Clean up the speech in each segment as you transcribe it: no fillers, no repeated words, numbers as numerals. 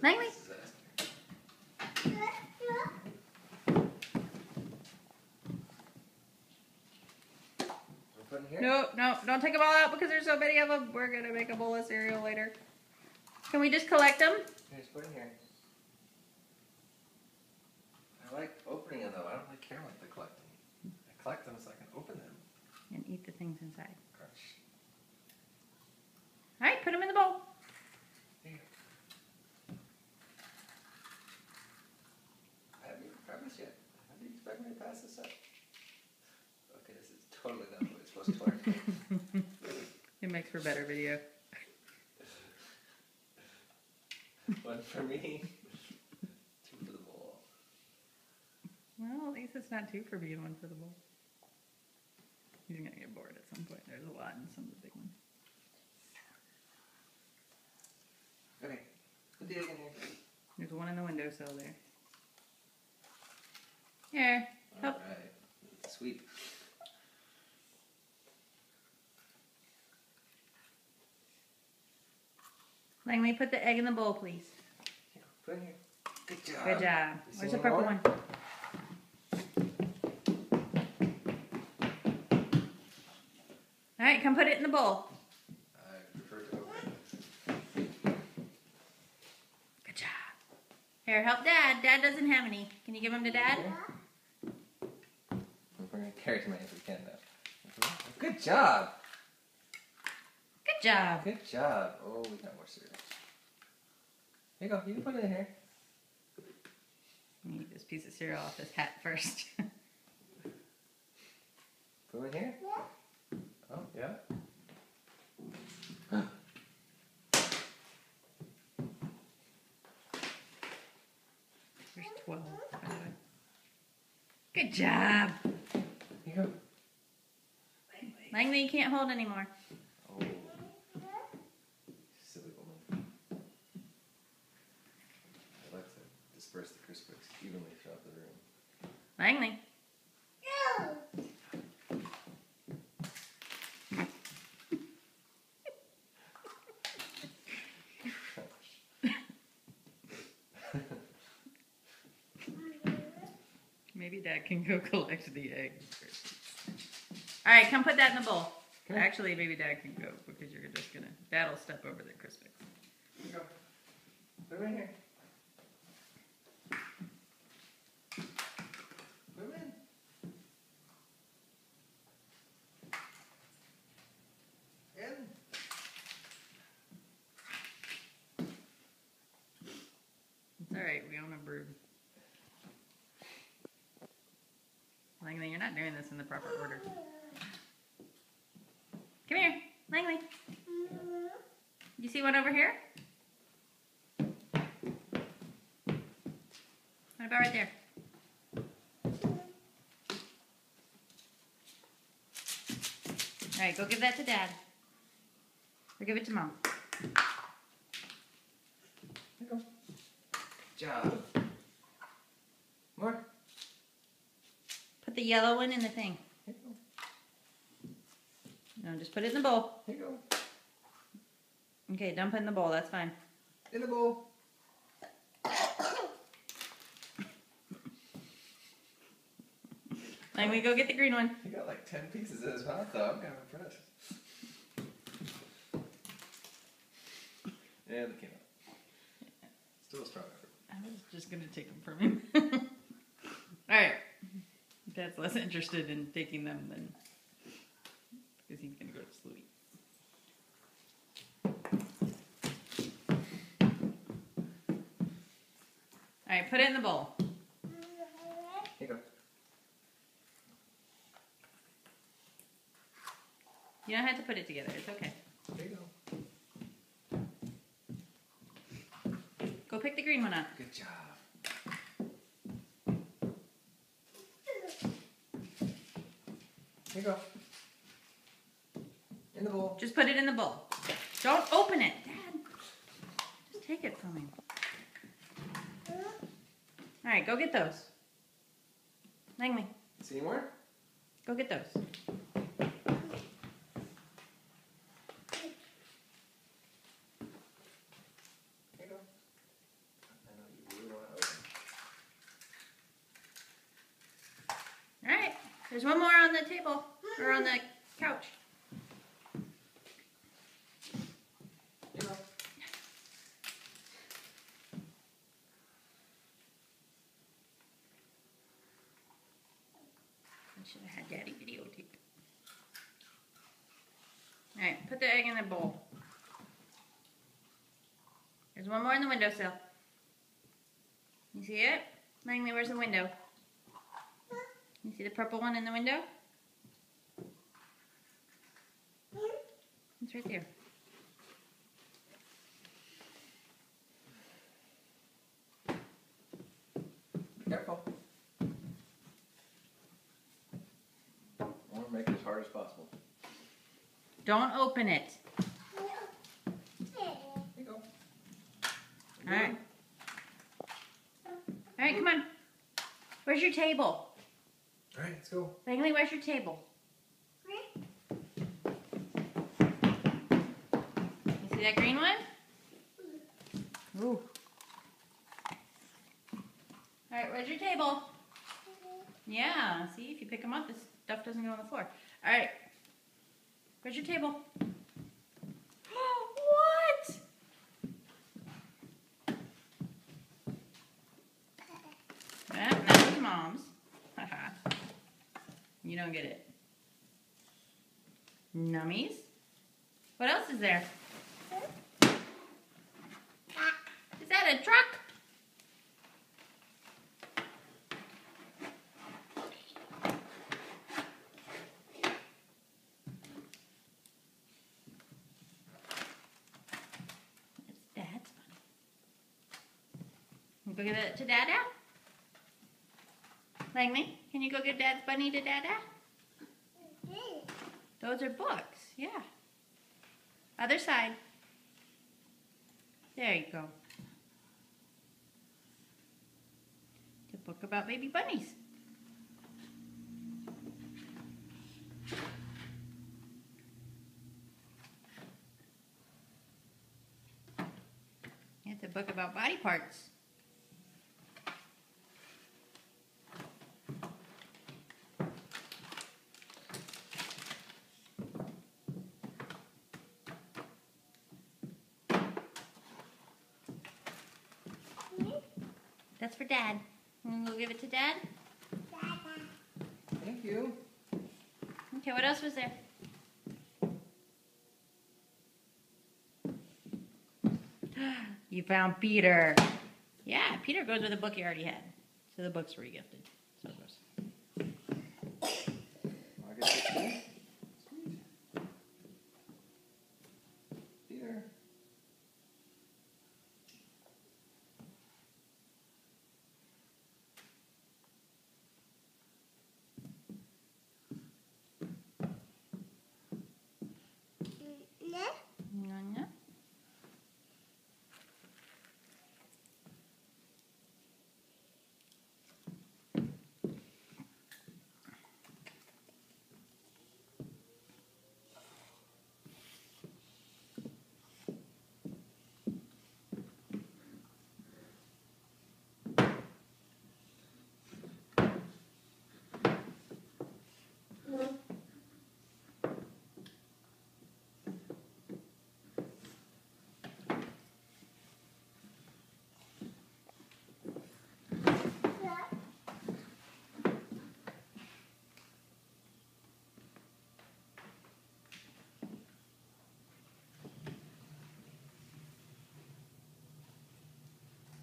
Langley. No, don't take them all out because there's so many of them. We're gonna make a bowl of cereal later. Can we just collect them? Here, just put in here. I like opening them though. I don't really care what they're collecting. I collect them so I can open them. And eat the things inside. Crunch. Alright, put them in the bowl. Here. I haven't even tried this yet. How do you expect me to pass this up? Okay, this is totally not what it's supposed to work. It makes for better video. One for me, two for the bowl. Well, at least it's not two for me and one for the bowl. He's gonna get bored at some point. There's a lot in some of the big ones. Okay, put the egg in here. There's one in the windowsill there. Here, help. Alright, sweet. Langley, put the egg in the bowl, please. Here, put it in here. Good job. Good job. You Where's see the purple more? one? Alright, come put it in the bowl. I prefer to open it. Good job. Here, help Dad. Dad doesn't have any. Can you give them to Dad? We're going to carry as many as we can now. Good job. Good job. Good job. Oh, we got more cereal. Here you go. You can put it in here. You need this piece of cereal off this hat first. Put it in here. Oh, yeah. There's 12, by the way. Good job. Here you go. Langley, you can't hold anymore. Oh. Silly woman. I like to disperse the Crispix evenly throughout the room. Langley. Maybe Dad can go collect the eggs. Alright, come put that in the bowl. Okay. Actually, maybe Dad can go because you're just gonna... Dad'll step over the Crispix. Here you go. Put it in here. Put it in. It's alright, we own a brood. Langley, you're not doing this in the proper order. Come here, Langley. You see one over here? What about right there? Alright, go give that to Dad. Or give it to Mom. Here you go. Good job. More. Put the yellow one in the thing. Here you go. No, just put it in the bowl. Here you go. Okay, dump it in the bowl, that's fine. In the bowl. Langley, go get the green one. He got like 10 pieces in his mouth though. I'm kind of impressed. Yeah, they came out. Still a strong effort. I was just going to take them from him. Alright. Dad's less interested in taking them than... because he's going to go to sleep. Alright, put it in the bowl. Here you go. You don't have to put it together. It's okay. Here you go. Go pick the green one up. Good job. Here you go. In the bowl. Just put it in the bowl. Don't open it, Dad. Just take it from him. Alright, go get those. Langley, See any more? go get those. Here you go. There's one more on the table, or on the couch. You know. I should have had Daddy videotape. Alright, put the egg in the bowl. There's one more in the windowsill. You see it? Langley, where's the window? You see the purple one in the window? It's right there. Careful. I want to make it as hard as possible. Don't open it. Here you go. Alright. Alright, come on. Where's your table? Alright, let's go. Langley, where's your table? You see that green one? Ooh. Alright, where's your table? Yeah, see, if you pick them up, this stuff doesn't go on the floor. Alright. Where's your table? What? That was Mom's. You don't get it. Nummies. What else is there? Is that a truck? It's Dad's bunny. Go give it to Dada? Langley, can you go give Dad's bunny to Dada? Those are books, yeah. Other side. There you go. It's a book about baby bunnies. It's a book about body parts. That's for Dad. You want to go give it to Dad? Thank you. Okay, what else was there? You found Peter. Yeah, Peter goes with a book you already had. So the books were gifted. So it goes. August 16th. Sweet. Peter. Nanya.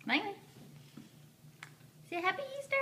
Langley. Say Happy Easter.